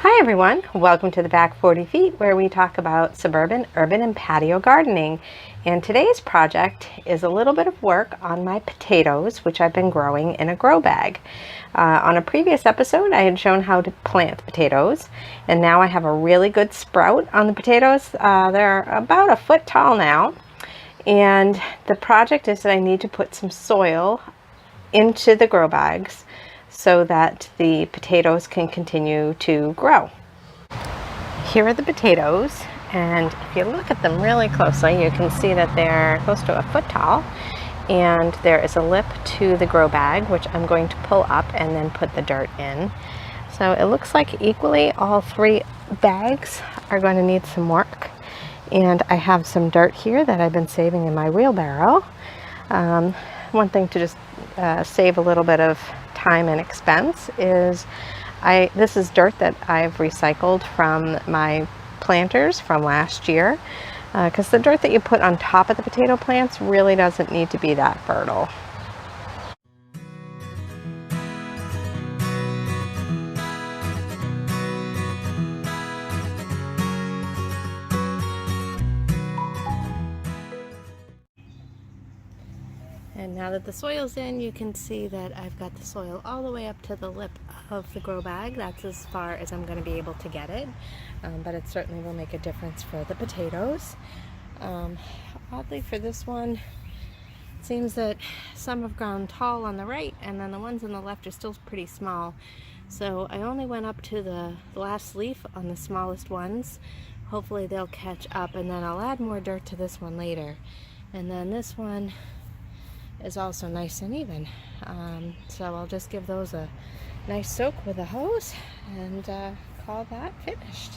Hi everyone, welcome to the Back 40 Feet where we talk about suburban, urban, and patio gardening. And today's project is a little bit of work on my potatoes, which I've been growing in a grow bag. On a previous episode I had shown how to plant potatoes, and now I have a really good sprout on the potatoes. They're about a foot tall now, and the project is that I need to put some soil into the grow bags so that the potatoes can continue to grow. Here are the potatoes, and if you look at them really closely, you can see that they're close to a foot tall, and there is a lip to the grow bag which I'm going to pull up and then put the dirt in. So it looks like equally all three bags are going to need some work, and I have some dirt here that I've been saving in my wheelbarrow. One thing to just save a little bit of time and expense is this is dirt that I've recycled from my planters from last year, because the dirt that you put on top of the potato plants really doesn't need to be that fertile. And now that the soil's in, you can see that I've got the soil all the way up to the lip of the grow bag. That's as far as I'm going to be able to get it, but it certainly will make a difference for the potatoes. Oddly for this one, it seems that some have grown tall on the right, and then the ones on the left are still pretty small. So I only went up to the last leaf on the smallest ones. Hopefully they'll catch up, and then I'll add more dirt to this one later. And then this one is also nice and even, so I'll just give those a nice soak with a hose and call that finished.